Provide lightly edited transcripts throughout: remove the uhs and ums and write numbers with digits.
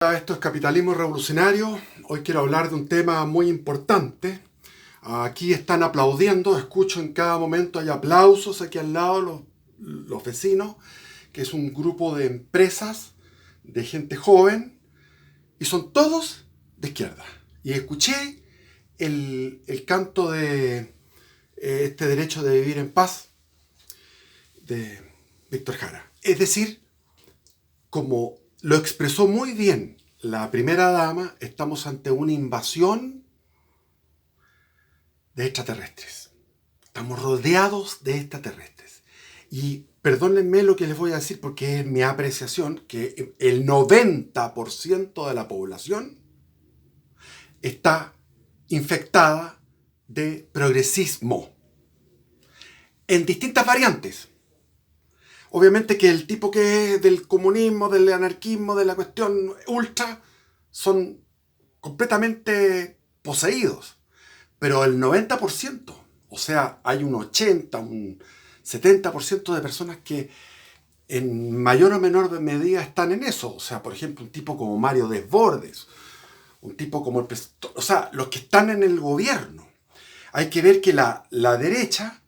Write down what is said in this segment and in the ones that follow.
Esto es Capitalismo Revolucionario. Hoy quiero hablar de un tema muy importante. Aquí están aplaudiendo, escucho en cada momento, hay aplausos aquí al lado, los vecinos, que es un grupo de empresas, de gente joven, y son todos de izquierda. Y escuché el canto de este derecho de vivir en paz de Víctor Jara. Es decir, como lo expresó muy bien la primera dama, estamos ante una invasión de extraterrestres. Estamos rodeados de extraterrestres. Y perdónenme lo que les voy a decir porque es mi apreciación, que el 90% de la población está infectada de progresismo en distintas variantes. Obviamente que el tipo que es del comunismo, del anarquismo, de la cuestión ultra, son completamente poseídos. Pero el 90%, o sea, hay un 80, un 70% de personas que en mayor o menor medida están en eso. O sea, por ejemplo, un tipo como Mario Desbordes, un tipo como o sea, los que están en el gobierno. Hay que ver que la derecha,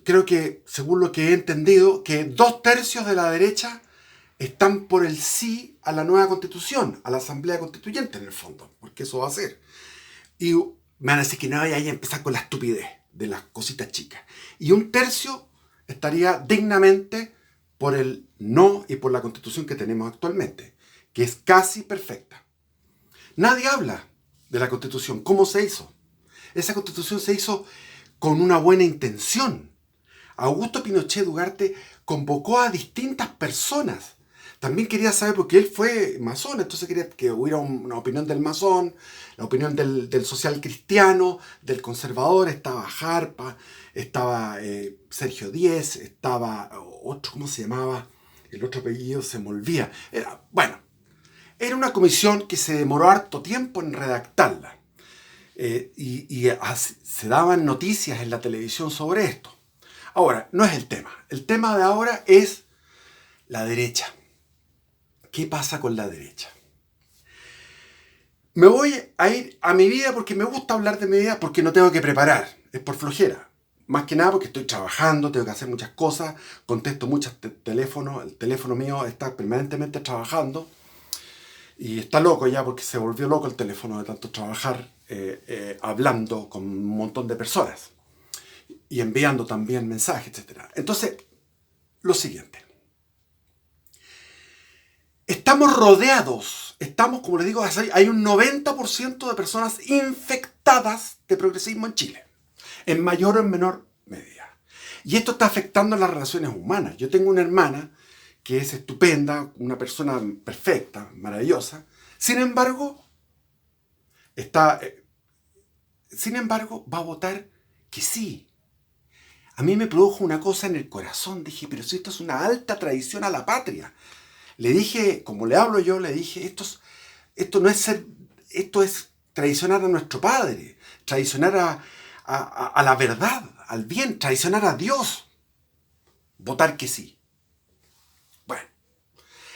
creo que, según lo que he entendido, que 2/3 de la derecha están por el sí a la nueva constitución, a la asamblea constituyente en el fondo, porque eso va a ser. Y me van a decir que no vaya a empezar con la estupidez de las cositas chicas. Y 1/3 estaría dignamente por el no y por la constitución que tenemos actualmente, que es casi perfecta. Nadie habla de la constitución, cómo se hizo. Esa constitución se hizo con una buena intención. Augusto Pinochet Ugarte convocó a distintas personas. También quería saber, porque él fue masón, entonces quería que hubiera una opinión del masón, la opinión del social cristiano, del conservador. Estaba Jarpa, estaba Sergio Díez, estaba otro, ¿cómo se llamaba? El otro apellido se me olvida. Era una comisión que se demoró harto tiempo en redactarla. Se daban noticias en la televisión sobre esto. Ahora, no es el tema. El tema de ahora es la derecha. ¿Qué pasa con la derecha? Me voy a ir a mi vida porque me gusta hablar de mi vida, porque no tengo que preparar. Es por flojera. Más que nada porque estoy trabajando, tengo que hacer muchas cosas, contesto muchos teléfonos, el teléfono mío está permanentemente trabajando y está loco ya porque se volvió loco el teléfono de tanto trabajar hablando con un montón de personas y enviando también mensajes, etc. Entonces, lo siguiente. Estamos rodeados, como les digo, hay un 90% de personas infectadas de progresismo en Chile, en mayor o en menor medida. Y esto está afectando las relaciones humanas. Yo tengo una hermana que es estupenda, una persona perfecta, maravillosa. Sin embargo, va a votar que sí. A mí me produjo una cosa en el corazón. Dije, pero si esto es una alta traición a la patria. Le dije, como le hablo yo, le dije, esto no es ser, esto es traicionar a nuestro padre, traicionar a la verdad, al bien, traicionar a Dios. Votar que sí. Bueno,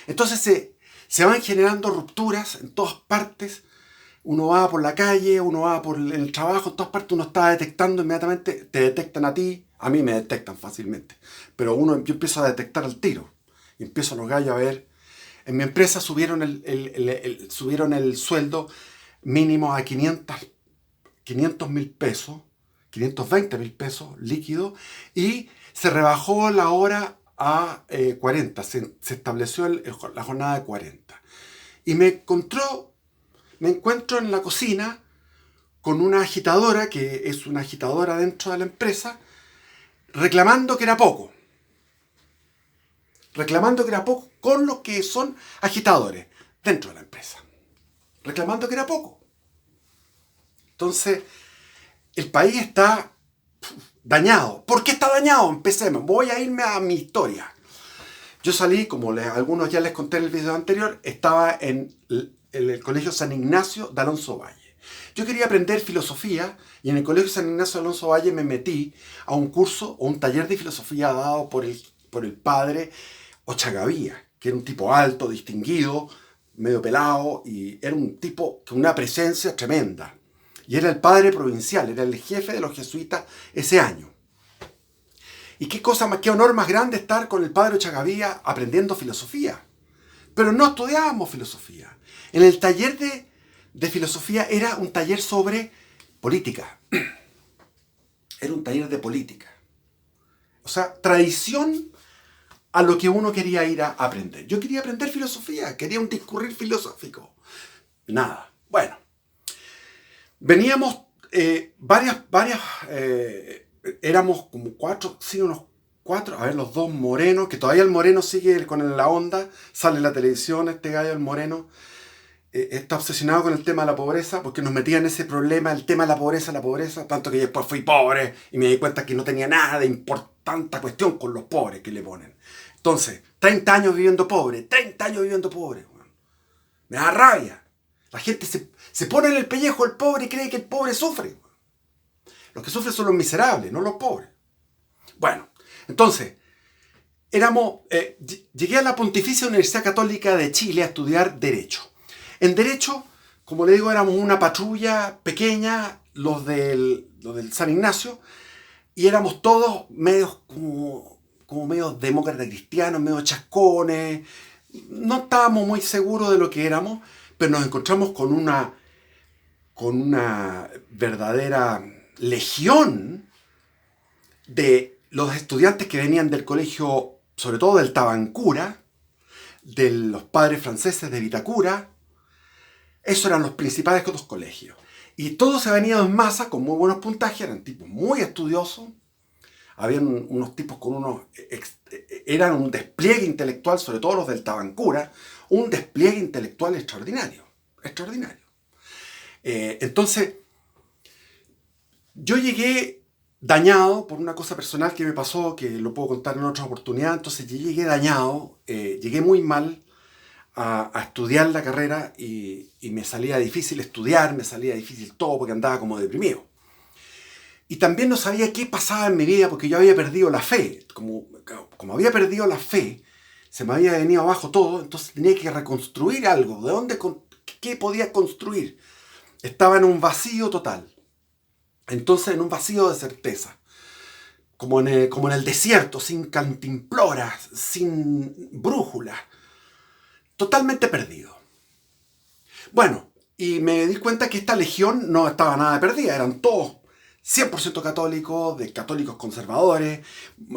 entonces se van generando rupturas en todas partes. Uno va por la calle, uno va por el trabajo, en todas partes uno está detectando inmediatamente, te detectan a ti, a mí me detectan fácilmente, pero yo empiezo a detectar al tiro, y empiezo a los gallos a ver. En mi empresa subieron el sueldo mínimo a 500.000 pesos, 520.000 pesos líquidos, y se rebajó la hora a 40, se estableció la jornada de 40. Y me encuentro en la cocina con una agitadora, que es una agitadora dentro de la empresa, reclamando que era poco. Con los que son agitadores dentro de la empresa. Reclamando que era poco. Entonces, el país está dañado. ¿Por qué está dañado? Empecemos. Voy a irme a mi historia. Yo salí, como algunos ya les conté en el video anterior, estaba en el Colegio San Ignacio de Alonso Valle. Yo quería aprender filosofía y en el Colegio San Ignacio de Alonso Valle me metí a un curso o un taller de filosofía dado por el padre Ochagavía, que era un tipo alto, distinguido, medio pelado, y era un tipo con una presencia tremenda. Y era el padre provincial, era el jefe de los jesuitas ese año. Y qué cosa más, qué honor más grande estar con el padre Ochagavía aprendiendo filosofía. Pero no estudiábamos filosofía. En el taller de filosofía era un taller sobre política. Era un taller de política. O sea, tradición a lo que uno quería ir a aprender. Yo quería aprender filosofía, quería un discurrir filosófico. Nada. Bueno, veníamos éramos como cuatro, sí, unos cuatro, a ver, los dos morenos, que todavía el moreno sigue con la onda, sale en la televisión este gallo, el moreno, está obsesionado con el tema de la pobreza, porque nos metía en ese problema, el tema de la pobreza, tanto que después fui pobre y me di cuenta que no tenía nada de importante cuestión con los pobres que le ponen. Entonces, 30 años viviendo pobre, 30 años viviendo pobre, me da rabia. La gente se pone en el pellejo el pobre y cree que el pobre sufre. Los que sufren son los miserables, no los pobres. Bueno, entonces, llegué a la Pontificia Universidad Católica de Chile a estudiar Derecho. En Derecho, como le digo, éramos una patrulla pequeña, los del San Ignacio, y éramos todos medios como medios demócratas cristianos, medios chascones. No estábamos muy seguros de lo que éramos, pero nos encontramos con una verdadera legión de los estudiantes que venían del colegio, sobre todo del Tabancura, de los padres franceses de Vitacura. Esos eran los principales otros colegios. Y todos se venían en masa con muy buenos puntajes, eran tipos muy estudiosos. Habían unos tipos con eran un despliegue intelectual, sobre todo los del Tabancura, un despliegue intelectual extraordinario. Extraordinario. Entonces, yo llegué dañado por una cosa personal que me pasó, que lo puedo contar en otra oportunidad. Entonces, yo llegué dañado, llegué muy mal a estudiar la carrera y me salía difícil estudiar, me salía difícil todo porque andaba como deprimido. Y también no sabía qué pasaba en mi vida porque yo había perdido la fe. Como había perdido la fe, se me había venido abajo todo, entonces tenía que reconstruir algo. ¿Qué podía construir? Estaba en un vacío total. Entonces, en un vacío de certeza. Como en el desierto, sin cantimploras, sin brújula. Totalmente perdido. Bueno, y me di cuenta que esta legión no estaba nada perdida. Eran todos 100% católicos, de católicos conservadores.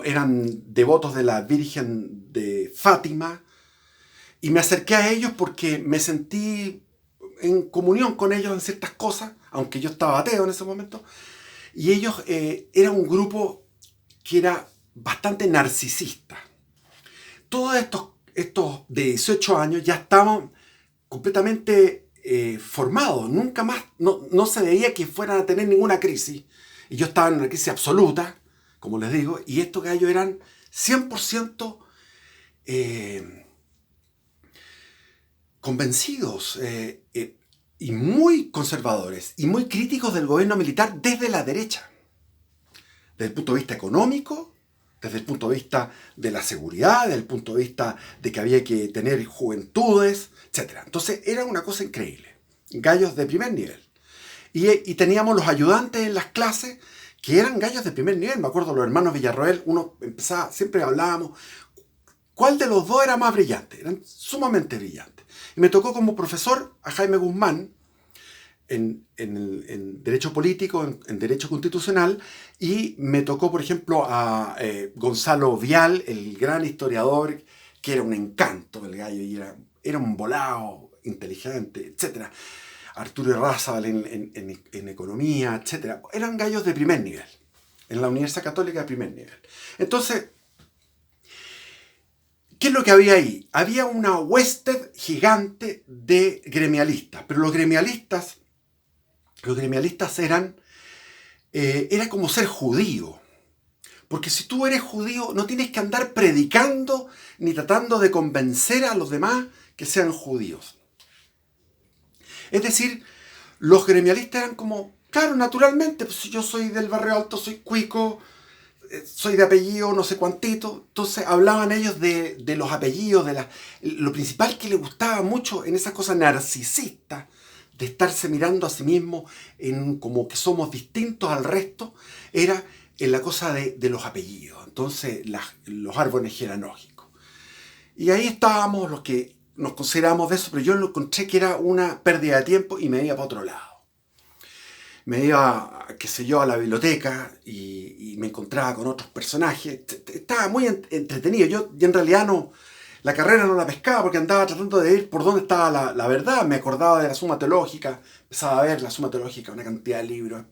Eran devotos de la Virgen de Fátima. Y me acerqué a ellos porque me sentí en comunión con ellos en ciertas cosas, aunque yo estaba ateo en ese momento. Y ellos eran un grupo que era bastante narcisista. Todos estos de 18 años ya estaban completamente formados. Nunca más, no se veía que fueran a tener ninguna crisis. Y yo estaba en una crisis absoluta, como les digo, y estos gallos eran 100% convencidos y muy conservadores y muy críticos del gobierno militar desde la derecha. Desde el punto de vista económico, desde el punto de vista de la seguridad, desde el punto de vista de que había que tener juventudes, etc. Entonces era una cosa increíble. Gallos de primer nivel. Y teníamos los ayudantes en las clases que eran gallos de primer nivel. Me acuerdo los hermanos Villarroel, uno empezaba, siempre hablábamos, ¿cuál de los dos era más brillante? Eran sumamente brillantes. Y me tocó como profesor a Jaime Guzmán, en Derecho Político, en Derecho Constitucional, y me tocó, por ejemplo, a Gonzalo Vial, el gran historiador, que era un encanto el gallo, y era un volado, inteligente, etc. Arturo Irrázaval en Economía, etc. Eran gallos de primer nivel, en la Universidad Católica de primer nivel. Entonces, ¿qué es lo que había ahí? Había una hueste gigante de gremialistas, pero los gremialistas era como ser judío. Porque si tú eres judío, no tienes que andar predicando ni tratando de convencer a los demás que sean judíos. Es decir, los gremialistas eran como, claro, naturalmente, pues si yo soy del barrio alto, soy cuico, soy de apellido no sé cuantito. Entonces hablaban ellos de los apellidos, lo principal que les gustaba mucho en esa cosa narcisista, de estarse mirando a sí mismo en como que somos distintos al resto, era en la cosa de los apellidos. Entonces los árboles genealógicos. Y ahí estábamos los que nos consideramos de eso, pero yo lo encontré que era una pérdida de tiempo y me iba para otro lado. Me iba, qué sé yo, a la biblioteca y me encontraba con otros personajes. Estaba muy entretenido. Yo en realidad no, la carrera no la pescaba porque andaba tratando de ir por dónde estaba la verdad. Me acordaba de la Suma Teológica, empezaba a ver la Suma Teológica, una cantidad de libros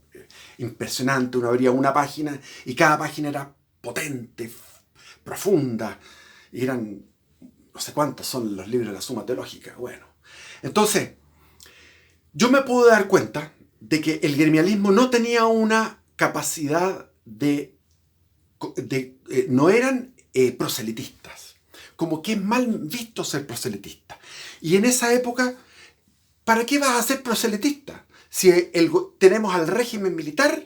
impresionante. Uno abría una página y cada página era potente, profunda. Y eran, no sé cuántos son los libros de la Suma Teológica. Bueno, entonces, yo me pude dar cuenta de que el gremialismo no tenía una capacidad no eran proselitistas. Como que es mal visto ser proselitista. Y en esa época, ¿para qué vas a ser proselitista? Si tenemos al régimen militar,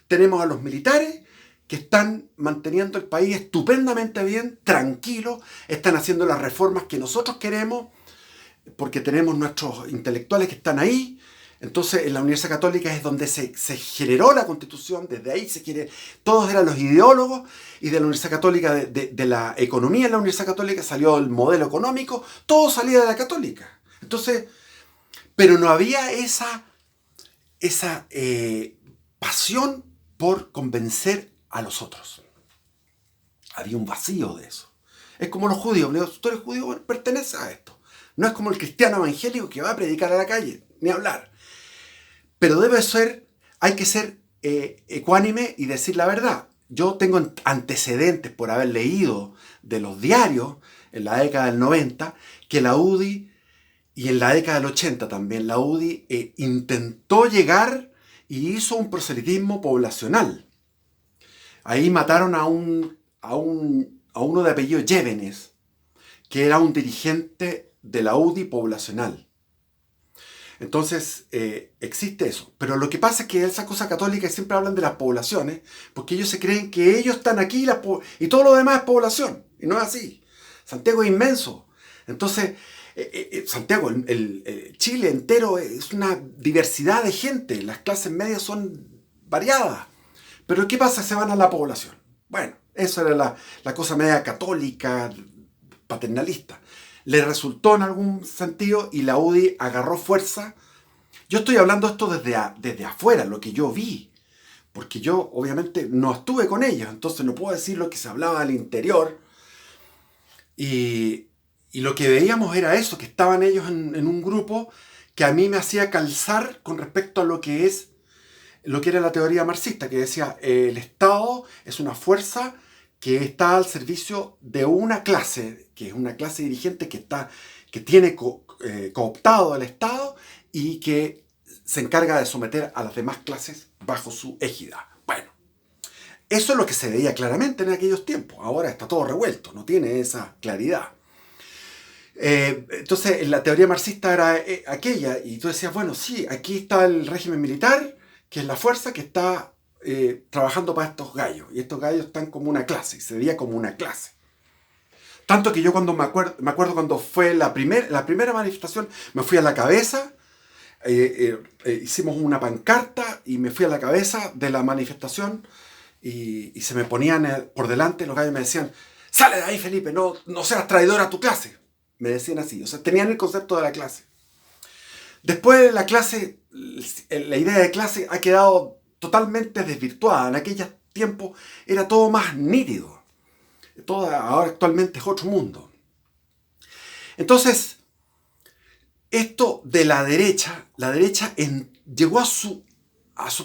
tenemos a los militares que están manteniendo el país estupendamente bien, tranquilo, están haciendo las reformas que nosotros queremos, porque tenemos nuestros intelectuales que están ahí. Entonces, en la Universidad Católica es donde se generó la Constitución, desde ahí todos eran los ideólogos, y de la Universidad Católica, de la economía en la Universidad Católica salió el modelo económico, todo salía de la Católica. Entonces, pero no había esa pasión por convencer a los otros. Había un vacío de eso. Es como los judíos. Tú eres judío, bueno, perteneces a esto. No es como el cristiano evangélico que va a predicar a la calle, ni hablar. Pero hay que ser ecuánime y decir la verdad. Yo tengo antecedentes por haber leído de los diarios en la década del 90 que la UDI, y en la década del 80 también, la UDI intentó llegar y hizo un proselitismo poblacional. Ahí mataron a uno de apellido Llévenes, que era un dirigente de la UDI poblacional. Entonces, existe eso. Pero lo que pasa es que esa cosa católica siempre hablan de las poblaciones, porque ellos se creen que ellos están aquí y todo lo demás es población. Y no es así. Santiago es inmenso. Entonces, Santiago, Chile entero es una diversidad de gente. Las clases medias son variadas. Pero ¿qué pasa? Se van a la población. Bueno, eso era la cosa media católica, paternalista. Le resultó en algún sentido y la UDI agarró fuerza. Yo estoy hablando esto desde afuera, lo que yo vi, porque yo obviamente no estuve con ellos, entonces no puedo decir lo que se hablaba al interior. Y lo que veíamos era eso, que estaban ellos en un grupo que a mí me hacía calzar con respecto a lo que era la teoría marxista, que decía el Estado es una fuerza que está al servicio de una clase, que es una clase dirigente que tiene cooptado al Estado y que se encarga de someter a las demás clases bajo su égida. Bueno, eso es lo que se veía claramente en aquellos tiempos. Ahora está todo revuelto, no tiene esa claridad. Entonces, la teoría marxista era aquella, y tú decías, bueno, sí, aquí está el régimen militar, que es la fuerza que está trabajando para estos gallos, y estos gallos están como una clase, y se veía como una clase. Tanto que yo cuando me acuerdo cuando fue la primera manifestación, me fui a la cabeza, hicimos una pancarta y me fui a la cabeza de la manifestación y se me ponían por delante, los gallos me decían, sale de ahí Felipe, no seas traidor a tu clase. Me decían así, o sea, tenían el concepto de la clase. Después de la clase, la idea de clase ha quedado totalmente desvirtuada. En aquellos tiempos era todo más nítido. Ahora actualmente es otro mundo. Entonces, esto de la derecha llegó a su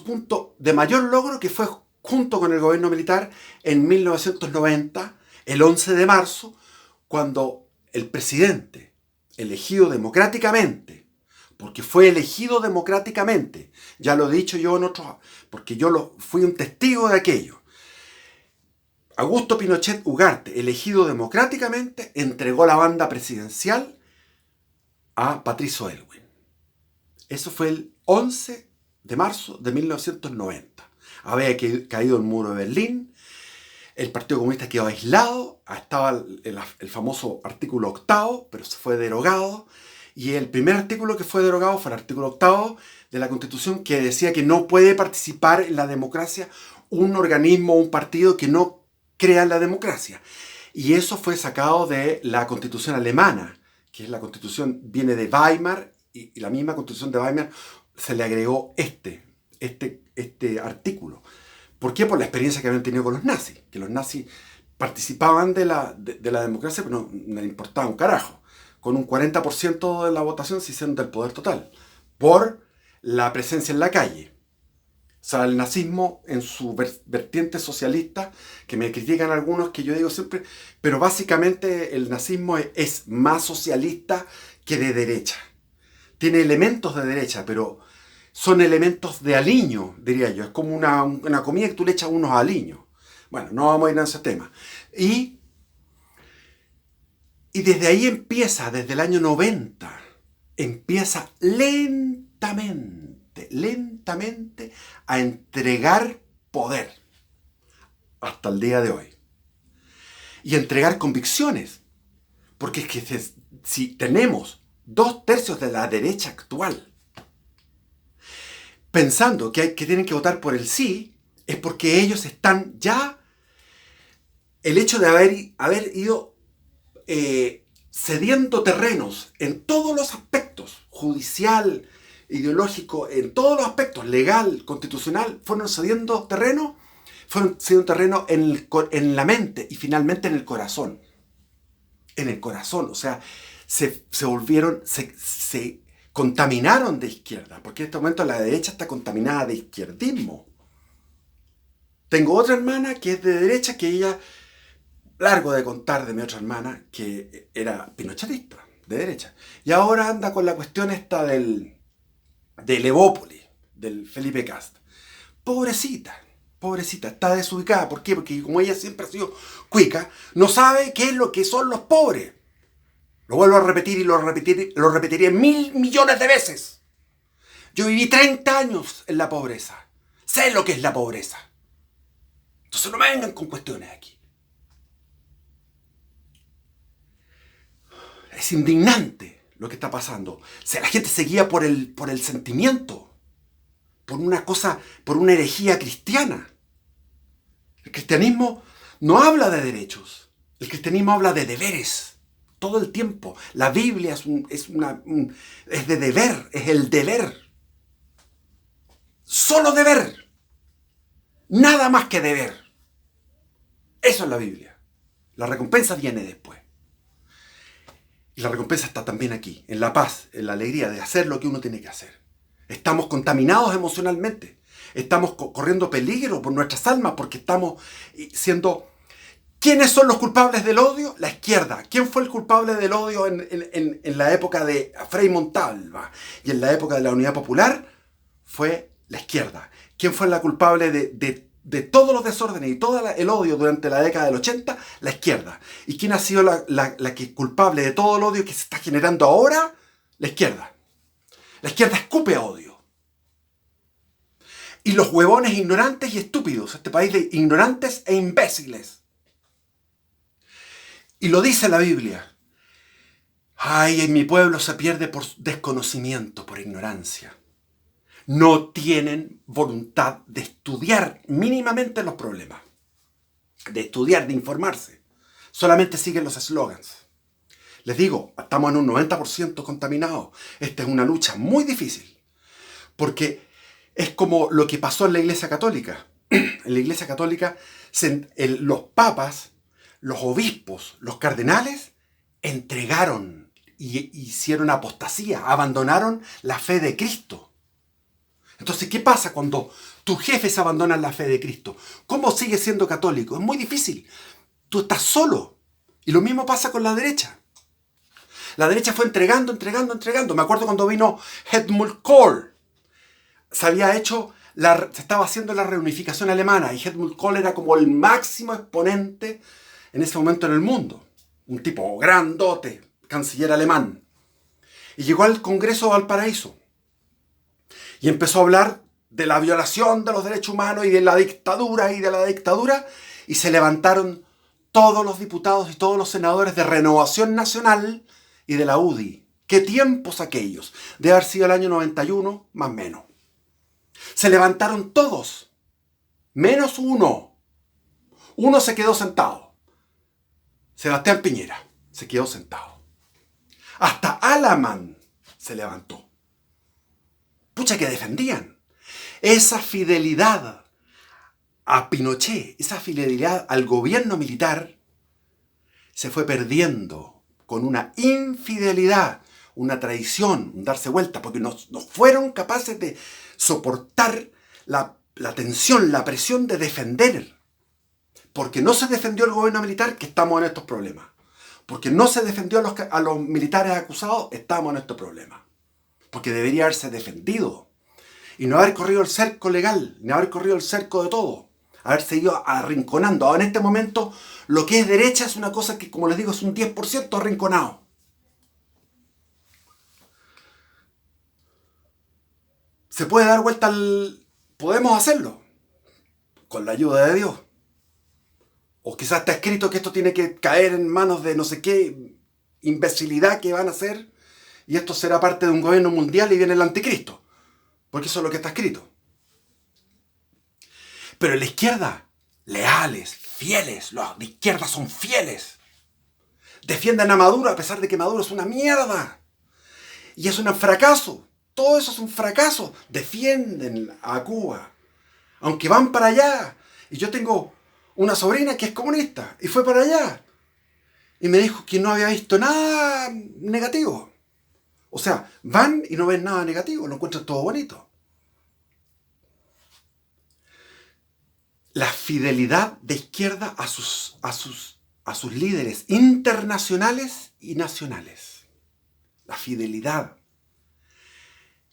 punto de mayor logro, que fue junto con el gobierno militar en 1990, el 11 de marzo, cuando el presidente, elegido democráticamente, porque fue elegido democráticamente, ya lo he dicho yo porque yo fui un testigo de aquello, Augusto Pinochet Ugarte, elegido democráticamente, entregó la banda presidencial a Patricio Aylwin. Eso fue el 11 de marzo de 1990. Había caído el muro de Berlín El Partido Comunista quedó aislado, estaba el famoso artículo 8, pero se fue derogado. Y el primer artículo que fue derogado fue el artículo 8 de la Constitución, que decía que no puede participar en la democracia un organismo o un partido que no crea la democracia. Y eso fue sacado de la Constitución alemana, que es la Constitución, viene de Weimar, y la misma Constitución de Weimar se le agregó este artículo. ¿Por qué? Por la experiencia que habían tenido con los nazis, que los nazis participaban de la democracia, pero no les importaba un carajo. Con un 40% de la votación se hicieron del poder total, por la presencia en la calle. O sea, el nazismo en su vertiente socialista, que me critican algunos, que yo digo siempre, pero básicamente el nazismo es más socialista que de derecha. Tiene elementos de derecha, pero son elementos de aliño, diría yo. Es como una comida que tú le echas unos aliños. Bueno, no vamos a ir a ese tema. Y desde ahí empieza, desde el año 90, empieza lentamente a entregar poder hasta el día de hoy. Y entregar convicciones. Porque es que si tenemos 2/3 de la derecha actual pensando que tienen que votar por el sí, es porque ellos están ya... El hecho de haber ido cediendo terrenos en todos los aspectos, judicial, ideológico, en todos los aspectos, legal, constitucional, fueron cediendo terreno en la mente y finalmente en el corazón. En el corazón, o sea, se contaminaron de izquierda, porque en este momento la derecha está contaminada de izquierdismo. Tengo otra hermana que es de derecha, que ella, largo de contar de mi otra hermana, que era pinochetista, de derecha. Y ahora anda con la cuestión esta del Evópolis, del Felipe Kast. Pobrecita, está desubicada. ¿Por qué? Porque como ella siempre ha sido cuica, no sabe qué es lo que son los pobres. Lo vuelvo a repetir y lo repetiré 1.000 millones de veces. Yo viví 30 años en la pobreza. Sé lo que es la pobreza. Entonces no me vengan con cuestiones aquí. Es indignante lo que está pasando. O sea, la gente se guía por el sentimiento. Por una cosa, por una herejía cristiana. El cristianismo no habla de derechos. El cristianismo habla de deberes. Todo el tiempo. La Biblia es de deber, es el deber. Solo deber. Nada más que deber. Eso es la Biblia. La recompensa viene después. Y la recompensa está también aquí, en la paz, en la alegría de hacer lo que uno tiene que hacer. Estamos contaminados emocionalmente. Estamos corriendo peligro por nuestras almas porque estamos siendo... ¿Quiénes son los culpables del odio? La izquierda. ¿Quién fue el culpable del odio en la época de Frei Montalva y en la época de la Unidad Popular? Fue la izquierda. ¿Quién fue la culpable de todos los desórdenes y todo el odio durante la década del 80? La izquierda. ¿Y quién ha sido la que es culpable de todo el odio que se está generando ahora? La izquierda. La izquierda escupe odio. Y los huevones ignorantes y estúpidos. Este país de ignorantes e imbéciles. Y lo dice la Biblia. Ay, en mi pueblo se pierde por desconocimiento, por ignorancia. No tienen voluntad de estudiar mínimamente los problemas. De estudiar, de informarse. Solamente siguen los eslogans. Les digo, estamos en un 90% contaminados. Esta es una lucha muy difícil. Porque es como lo que pasó en la Iglesia Católica. En la Iglesia Católica, los papas, los obispos, los cardenales, entregaron y hicieron apostasía, abandonaron la fe de Cristo. Entonces, ¿qué pasa cuando tus jefes abandonan la fe de Cristo? ¿Cómo sigues siendo católico? Es muy difícil. Tú estás solo. Y lo mismo pasa con la derecha. La derecha fue entregando. Me acuerdo cuando vino Helmut Kohl. Se estaba haciendo la reunificación alemana y Helmut Kohl era como el máximo exponente en ese momento en el mundo. Un tipo grandote, canciller alemán. Y llegó al Congreso de Valparaíso. Y empezó a hablar de la violación de los derechos humanos y de la dictadura. y se levantaron todos los diputados y todos los senadores de Renovación Nacional y de la UDI. ¿Qué tiempos aquellos? Debe haber sido el año 91, más o menos. Se levantaron todos, menos uno. Uno se quedó sentado. Sebastián Piñera se quedó sentado. Hasta Alamán se levantó. Pucha que defendían. Esa fidelidad a Pinochet, esa fidelidad al gobierno militar, se fue perdiendo con una infidelidad, una traición, un darse vuelta, porque no fueron capaces de soportar la tensión, la presión de defender. Porque no se defendió el gobierno militar, que estamos en estos problemas. Porque no se defendió a los militares acusados, estamos en estos problemas. Porque debería haberse defendido. Y no haber corrido el cerco legal, ni haber corrido el cerco de todo. Haberse ido arrinconando. Ahora en este momento, lo que es derecha es una cosa que, como les digo, es un 10% arrinconado. ¿Se puede dar vuelta al...? Podemos hacerlo. Con la ayuda de Dios. O quizás está escrito que esto tiene que caer en manos de no sé qué imbecilidad que van a hacer. Y esto será parte de un gobierno mundial y viene el anticristo. Porque eso es lo que está escrito. Pero en la izquierda, leales, fieles. Los de izquierda son fieles. Defienden a Maduro a pesar de que Maduro es una mierda. Y es un fracaso. Todo eso es un fracaso. Defienden a Cuba. Aunque van para allá. Y yo tengo una sobrina que es comunista. Y fue para allá. Y me dijo que no había visto nada negativo. O sea, van y no ven nada negativo. Lo encuentran todo bonito. La fidelidad de izquierda a sus líderes internacionales y nacionales. La fidelidad.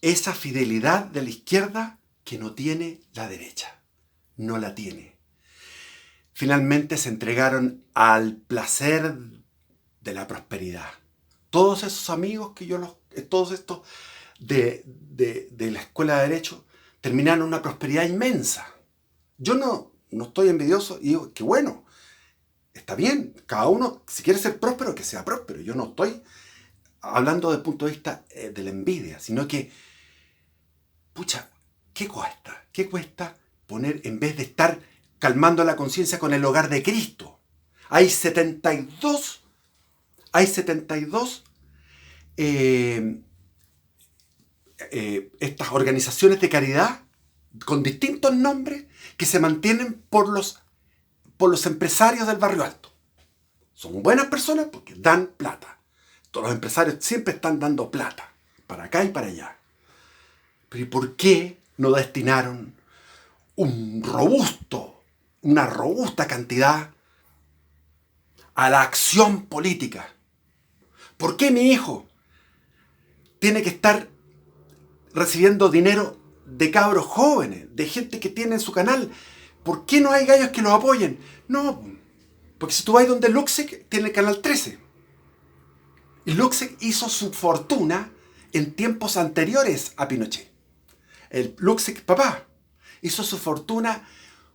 Esa fidelidad de la izquierda que no tiene la derecha. No la tiene. Finalmente se entregaron al placer de la prosperidad. Todos esos amigos todos estos de la escuela de Derecho, terminaron una prosperidad inmensa. Yo no estoy envidioso y digo, qué bueno, está bien, cada uno, si quiere ser próspero, que sea próspero. Yo no estoy hablando desde el punto de vista de la envidia, sino que, pucha, ¿qué cuesta? ¿Qué cuesta poner, en vez de estar calmando la conciencia con el hogar de Cristo? Hay 72 estas organizaciones de caridad con distintos nombres que se mantienen por los empresarios del barrio alto. Son buenas personas porque dan plata. Todos los empresarios siempre están dando plata, para acá y para allá. Pero ¿y por qué no destinaron una robusta cantidad a la acción política? ¿Por qué mi hijo tiene que estar recibiendo dinero de cabros jóvenes, de gente que tiene en su canal? ¿Por qué no hay gallos que los apoyen? No, porque si tú vas donde Luxec, tiene el canal 13. Y Luxec hizo su fortuna en tiempos anteriores a Pinochet. El Luxec papá hizo su fortuna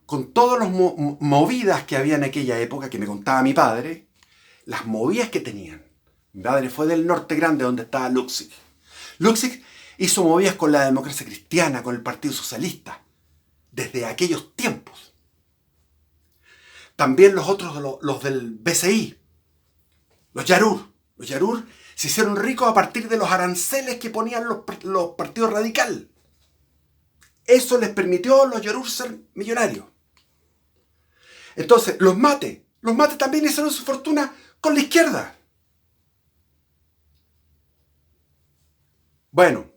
con todas las movidas que había en aquella época, que me contaba mi padre, las movidas que tenían. Mi padre fue del Norte Grande, donde estaba Luxec. Luxec hizo movidas con la democracia cristiana, con el Partido Socialista, desde aquellos tiempos. También los otros, los del BCI, los Yarur. Los Yarur se hicieron ricos a partir de los aranceles que ponían los partidos radicales. Eso les permitió a los Yarur ser millonarios. Entonces, los Mate también hicieron su fortuna con la izquierda. Bueno,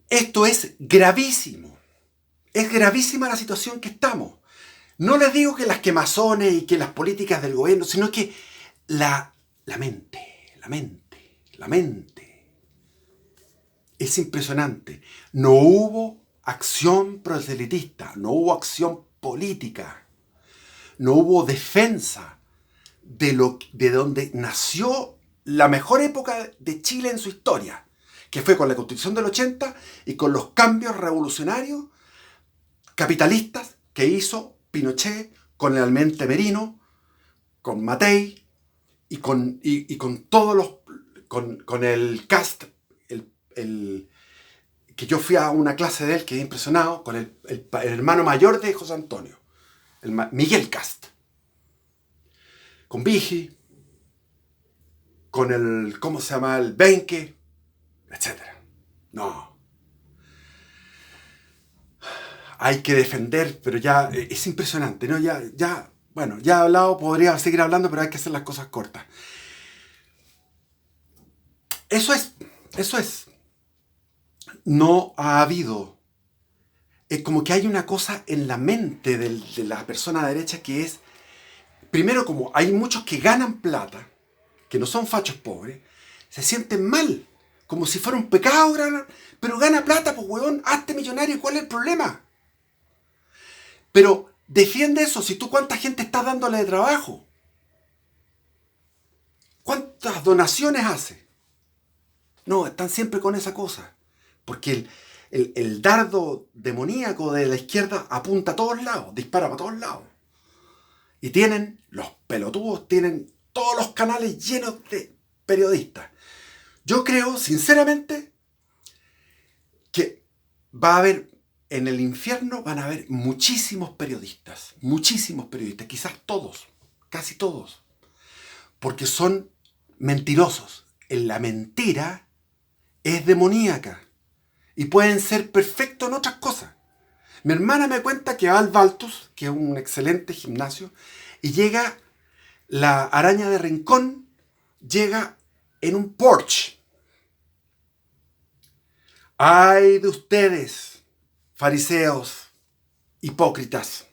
esto es gravísimo. Es gravísima la situación que estamos. No les digo que las quemazones y que las políticas del gobierno, sino que la mente. Es impresionante. No hubo acción proselitista, no hubo acción política, no hubo defensa de donde nació la mejor época de Chile en su historia, que fue con la Constitución del 80 y con los cambios revolucionarios capitalistas que hizo Pinochet, con el almirante Merino, con Matei y con todos los... con el cast, que yo fui a una clase de él, quedé impresionado, con el hermano mayor de José Antonio, Miguel Cast, con Vigi, con el, ¿cómo se llama? El Benque, etc. No. Hay que defender, pero ya es impresionante, ¿no? Bueno, ya he hablado, podría seguir hablando, pero hay que hacer las cosas cortas. Eso es. No ha habido. Es como que hay una cosa en la mente de la persona derecha que es, primero, como hay muchos que ganan plata, que no son fachos pobres, se sienten mal, como si fuera un pecado ganar, pero gana plata, pues huevón, hazte millonario, ¿cuál es el problema? Pero defiende eso, si tú cuánta gente estás dándole de trabajo, cuántas donaciones hace. No, están siempre con esa cosa, porque el dardo demoníaco de la izquierda apunta a todos lados, dispara para todos lados. Y los pelotudos tienen todos los canales llenos de periodistas. Yo creo, sinceramente, que va a haber, en el infierno van a haber muchísimos periodistas, quizás todos, casi todos, porque son mentirosos. La mentira es demoníaca y pueden ser perfectos en otras cosas. Mi hermana me cuenta que va al Baltus, que es un excelente gimnasio, y llega la araña de Rincón, llega en un Porsche. ¡Ay de ustedes, fariseos, hipócritas!